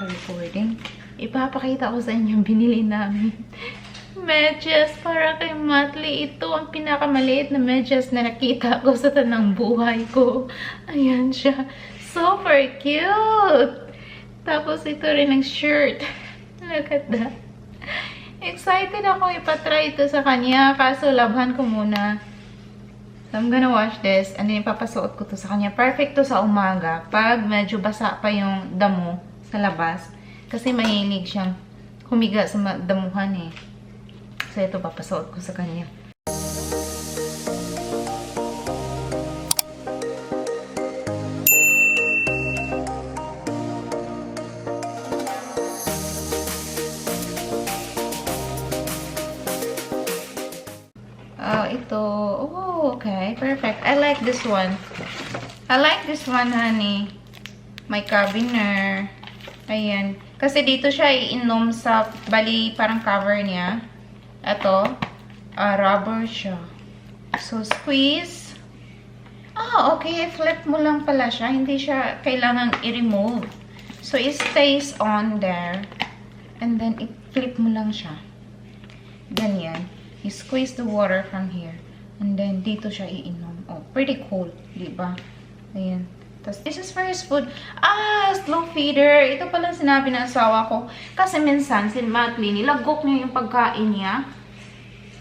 recording. Ipapakita ko sa inyo yung binili namin. Medyas para kay Matli. Ito ang pinakamaliit na medyas na nakita ko sa tanang buhay ko. Ayan siya. Super cute! Tapos ito rin ang shirt. Look at that. Excited ako ipatry ito sa kanya. Kaso labhan ko muna. So, I'm gonna wash this. And then ipapasuot ko to sa kanya. Perfect to sa umaga. Pag medyo basa pa yung damo sa labas. Kasi mahilig siyang humiga sa damuhan eh. So, ito papasuot ko sa kanya. Ito. Oh, okay. Perfect. I like this one. I like this one, honey. May carabiner. Ayan. Kasi dito siya iinom sa, bali, parang cover niya. Ito. Rubber siya. So, squeeze. Okay. Flip mo lang pala siya. Hindi siya kailangang i-remove. So, it stays on there. And then, i-flip mo lang siya. Ganyan. You squeeze the water from here. And then, dito siya iinom. Oh, pretty cool. Diba? Ayan. Tapos, this is for his food. Slow feeder. Ito palang sinabi ng asawa ko. Kasi minsan, si Matli, nilagok niya yung pagkain niya.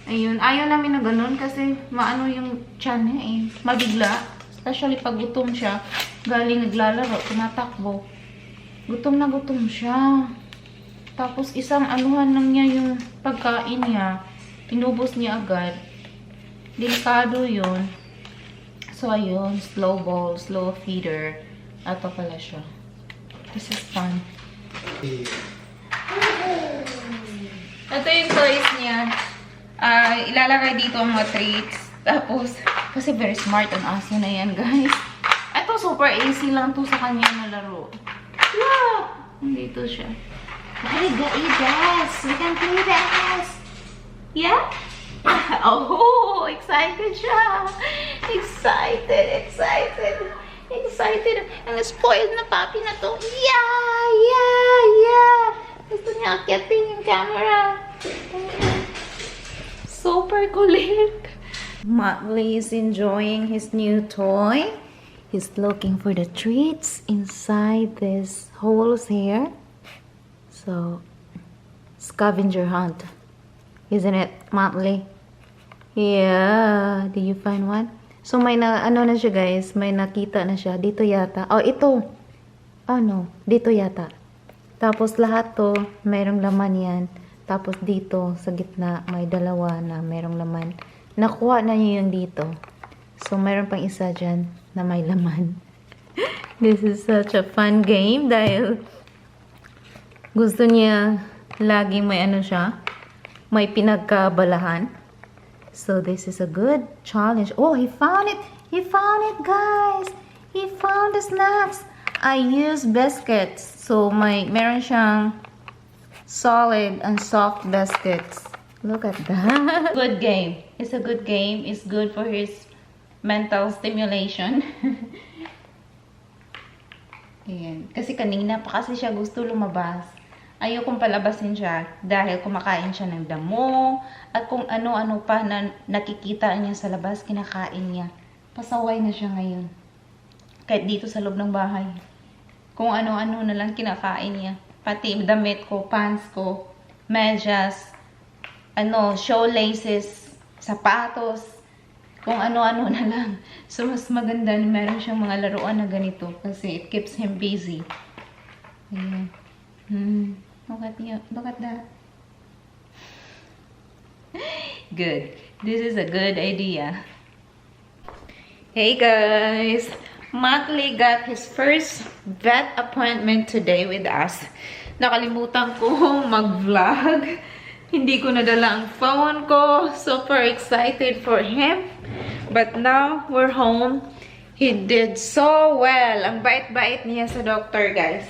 Ayun. Ayaw namin na ganun kasi maano yung tiyan niya eh. Mabigla. Especially pag gutom siya. Galing naglalaro. Tumatakbo. Gutom na gutom siya. Tapos, isang anuhan lang niya yung pagkain niya. Pinubos niya agad. Delikado yun. So, ayun. Slow bowl, slow feeder. Ito pala siya. This is fun. Ito yung toys niya. Ilalagay dito ang mga treats. Tapos, kasi very smart ang aso na yan, guys. Ito, super easy lang to sa kanya na laro. Wow! Dito siya. Okay, guys. We can play this. Yeah? Oh, excited siya. Excited. Ang spoiled na papi na to. Yeah. Gusto niya akyatin yung camera. Super kulit. Matli is enjoying his new toy. He's looking for the treats inside these holes here. So, scavenger hunt. Isn't it, Matli? Yeah. Did you find one? So, may na siya, guys. May nakita na siya. Dito yata. Oh, ito. Oh, no. Dito yata. Tapos, lahat to, mayroong laman yan. Tapos, dito, sa gitna, may dalawa na mayroong laman. Nakuha na niya yung dito. So, mayroon pang isa dyan na may laman. This is such a fun game dahil gusto niya laging may ano siya. May pinagkabalahan. So, this is a good challenge. Oh, he found it! He found it, guys! He found the snacks! I use biscuits. So, meron siyang solid and soft biscuits. Look at that. Good game. It's a good game. It's good for his mental stimulation. Ayan. Kasi kanina pa kasi siya gusto lumabas. Ayokong palabasin siya dahil kumakain siya ng damo at kung ano-ano pa na nakikita niya sa labas, kinakain niya. Pasaway na siya ngayon. Kahit dito sa loob ng bahay. Kung ano-ano na lang kinakain niya. Pati damit ko, pants ko, medyas, shoelaces, sapatos, kung ano-ano na lang. So, mas maganda na meron siyang mga laruan na ganito kasi it keeps him busy. Ayan. Look at that. Good. This is a good idea. Hey guys! Matli got his first vet appointment today with us. Nakalimutan ko mag-vlog. Hindi ko nadala ang phone ko. Super excited for him. But now, we're home. He did so well. Ang bait-bait niya sa doctor, guys.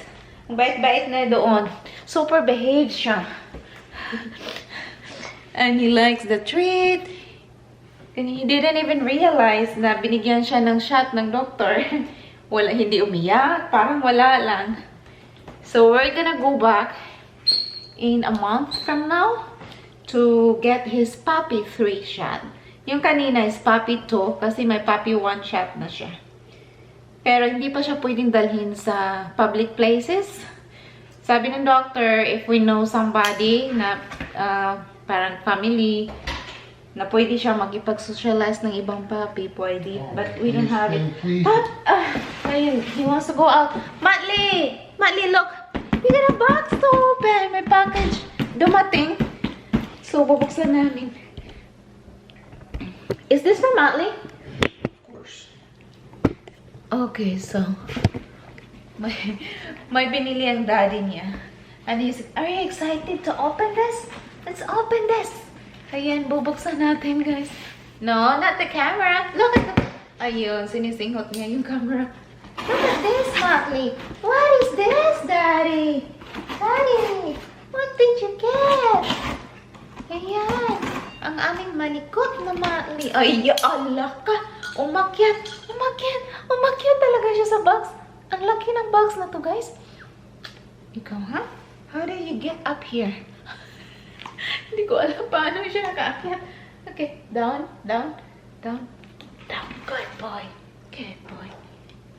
Ang bait-bait na doon. Super behaved siya. And he likes the treat. And he didn't even realize na binigyan siya ng shot ng doktor. Hindi umiyak. Parang wala lang. So we're gonna go back in a month from now to get his puppy 3 shot. Yung kanina is puppy 2 kasi may puppy 1 shot na siya. Pero hindi pa siya pwedeng dalhin sa public places. Sabi ng doctor, if we know somebody na parang family, na pwede siya makipag-socialize ng ibang puppy, pwede. But we don't have it. But, ayun, he wants to go out. Matli! Matli, look! We got a box to open! May package dumating. So, bubuksan namin. Is this for Matli? Of course. Okay, so, may binili ang daddy niya. And he's, are you excited to open this? Let's open this! Ayan, bubuksan natin, guys. No, not the camera. Look at the... Ayun, sinisinghot niya yung camera. Look at this, Motley. What is this, Daddy? Daddy, what did you get? Ayan, ang aming malikot na Motley. Ay, Allah ka. Umakyat. Umakyat. Umakyat talaga siya sa box. Ang laki ng box na to, guys. Ikaw, ha? How did you get up here? Hindi ko alam paano siya nakaakyat. Okay, down, down, down, down. Good boy. Good boy.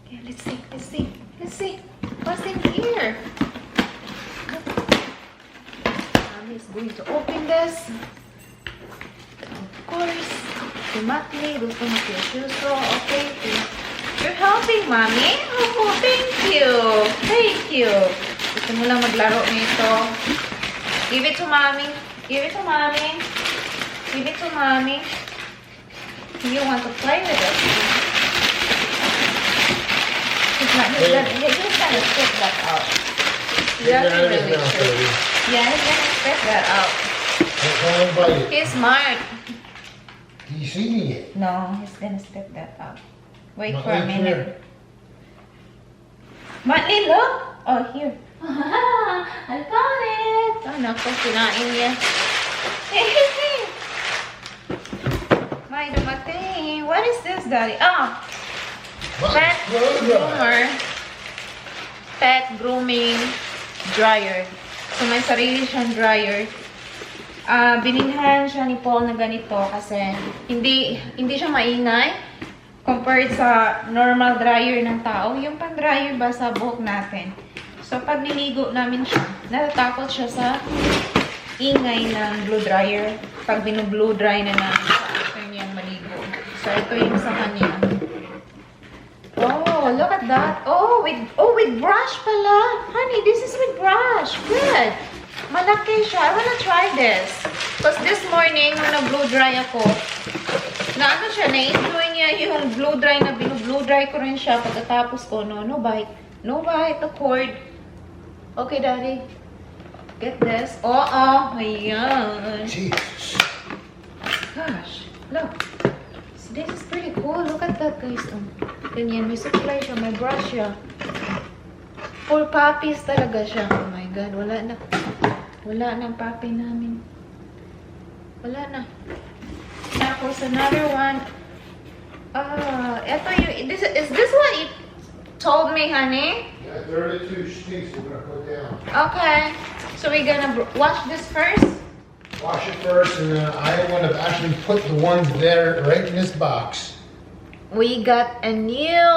Okay, let's see, let's see, let's see. What's in here? Mommy is going to open this. Of course. Si Matli, gusto mo siya suso. Okay, you're helping, Mommy. Oh, thank you. Thank you. Gusto mo lang maglaro nito. Give it to Mommy. Give it to Mommy. Give it to Mommy. You want to play with it? He's just gonna spit that out. He doesn't really chew. Yeah, he's gonna spit that out. He's smart. He's eating it. No, he's gonna spit that out. Wait for a minute. Matli, look! Oh, here. I got it! Oh, naku, kinain niya. May dumating. What is this, Daddy? Oh! Pet groomer. Pet grooming dryer. So, may sarili siyang dryer. Bininhan siya ni Paul na ganito kasi hindi siya maingay compared sa normal dryer ng tao. Yung pang-dryer ba sa buhok natin. So, pag niligo namin siya, natatakot siya sa ingay ng blow dryer. Pag binu-blow dry na namin sa after niyang maligo. So, ito yung sa kanya. Oh, look at that. Oh, with brush pala. Honey, this is with brush. Good. Malaki siya. I wanna try this. Because this morning, when na-blow dry ako, na ano siya, na-enjoy niya yung blow dry na binu-blow dry ko rin siya pagkatapos ko. No bite. No bite, the cord. Okay, Daddy. Get this. Ayan. Jesus. Gosh, look. So this is pretty cool. Look at that, guys. Ganyan, may supply siya, may brush siya. For puppies talaga siya. Oh my God, wala na. Wala na ang puppy namin. Wala na. Tapos, another one. Ito yung, is this what you told me, honey? Yeah, 32 sticks we're gonna put down. Okay. So we're gonna wash this first? Wash it first, and then I want to actually put the ones there right in this box. We got a new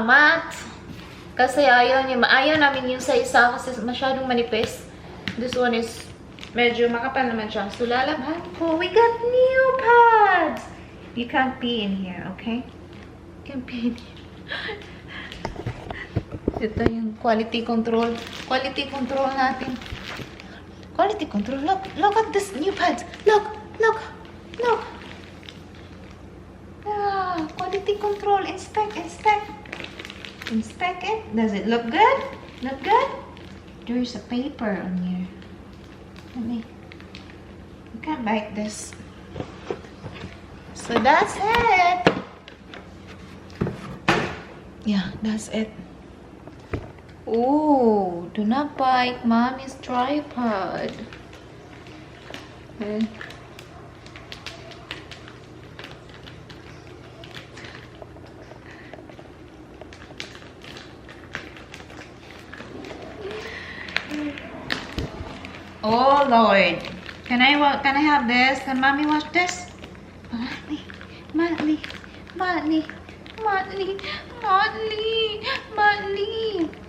mat. Kasi ayaw namin yung sa isa kasi masyadong manipis. This one is medyo makapal naman siya. So lalaban ko. We got new pads. You can't pee in here, okay? You can't pee in here. Ito yung quality control. Quality control natin. Quality control. Look at this new pads. Look. Quality control. Inspect it. Does it look good? Look good? There's a paper on here. You can't bite this. So that's it. Yeah, that's it. Ooh, do not bite Mommy's tripod. Okay. Oh Lord. Can I have this? Can mommy watch this? Motley.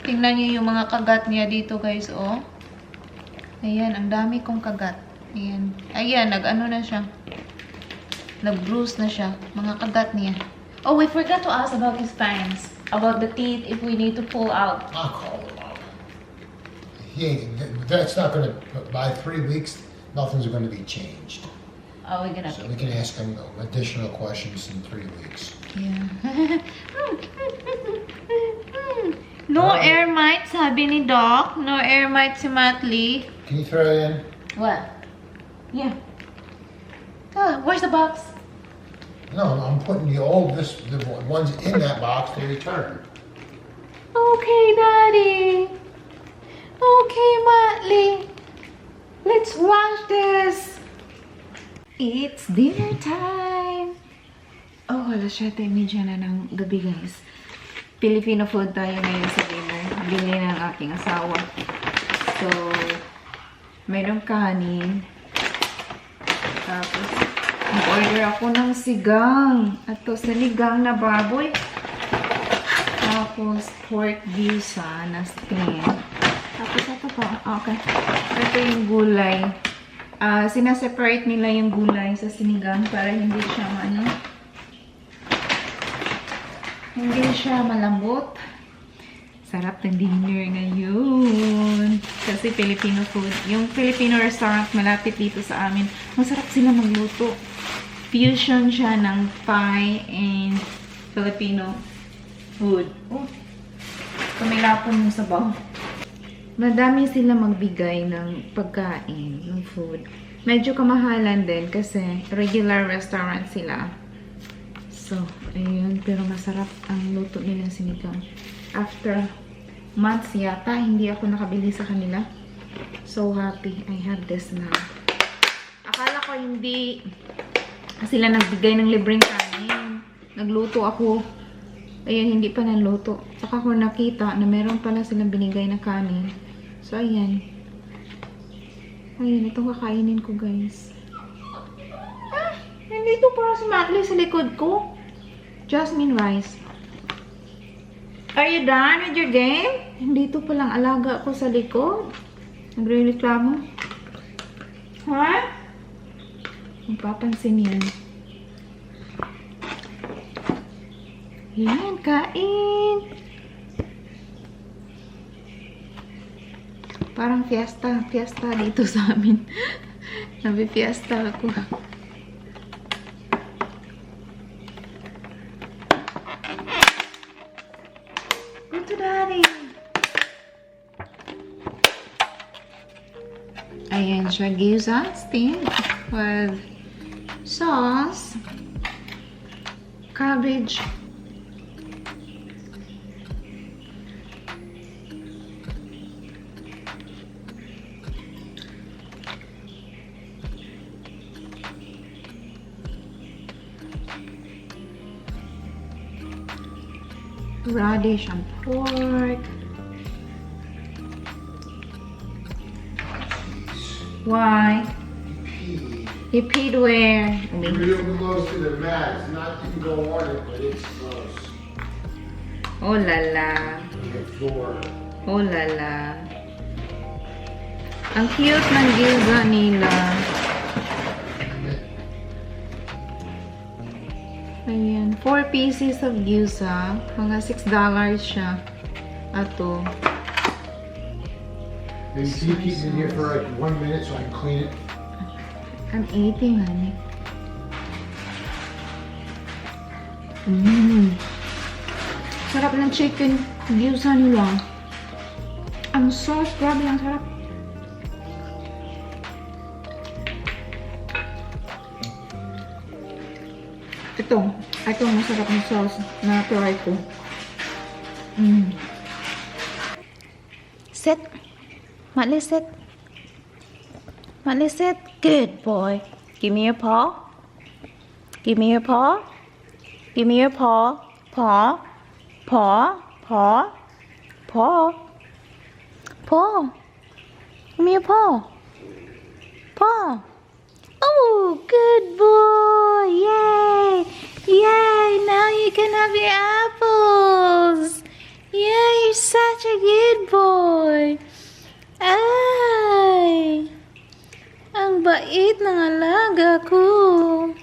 Tingnan niyo yung mga kagat niya dito, guys, oh. Ayan, ang dami kong kagat. Ayan, nag-ano na siya. Nag-bruise na siya. Mga kagat niya. Oh, we forgot to ask about his fangs. About the teeth, if we need to pull out. I'll call him up. That's not gonna, by 3 weeks, nothing's gonna be changed. Oh, we're gonna... So we can ask him additional questions in 3 weeks. Yeah. No air mites, sabi ni Doc. No air mites si Motley. Can you throw it in? What? Yeah. Oh, where's the box? No, I'm putting the ones in that box to return. Okay, Daddy. Okay, Motley. Let's wash this. It's dinner time. Oh, alas 7:30 na ng gabi, guys. Filipino food tayo ngayon sa dinner. Bili ng aking asawa. So, mayroong kanin. Tapos, nag-order ako ng sigang. At to, sinigang na baboy. Tapos, pork gisa na steam. Tapos, ito pa. Okay. Ito yung gulay. Sinaseparate nila yung gulay sa sinigang para hindi siya malambot. Sarap ng dinner ngayon. Kasi Filipino food. Yung Filipino restaurant malapit dito sa amin, masarap sila magluto. Fusion siya ng Thai and Filipino food. Oh, kumilapon yung sabaw. Madami sila magbigay ng pagkain, ng food. Medyo kamahalan din kasi regular restaurant sila. So, ayun. Pero masarap ang luto nila sinigang. After months yata, hindi ako nakabili sa kanila. So happy I have this now. Akala ko hindi sila nagbigay ng libreng kanin. Nagluto ako. Ayan, hindi pa naluto. Saka ko nakita na meron pala silang binigay na kanin. So, ayan. Ayan, itong kakainin ko, guys. Nandito para si Motley sa likod ko. Jasmine rice. Are you done with your game? Nandito palang alaga ko sa likod. Nagre-reklamo. Ha? Magpapansin yan. Yan, kain. Parang fiesta dito sa amin. Nabi-fiesta ako. Go to Daddy. Ayan siya, gyoza steam with sauce, cabbage, radish and pork. Why? He peed where? You're real close to the mat. It's not, you can go on it, but it's close. Oh la la. The floor. Oh la la. Ang cute ng gyoza nila. Ayan. 4 pieces of gyoza. Mga $6 siya. Ato. Maybe can you keep it in here for like 1 minute so I can clean it? I'm eating, honey. Sarap ng chicken gyoza nila. Ang sauce, grabe ang sarap. Ito masarap ng sauce na try ko. Sit. Motley, sit. Motley, sit. Good boy. Give me your paw. Give me your paw. Give me your paw. Paw. Paw. Paw. Paw. Paw. Give me a paw. Paw. Oh, good boy. Yay. Yay. Now you can have your apples. Yeah, you're such a good boy. Ay. Ang bait ng alaga ko.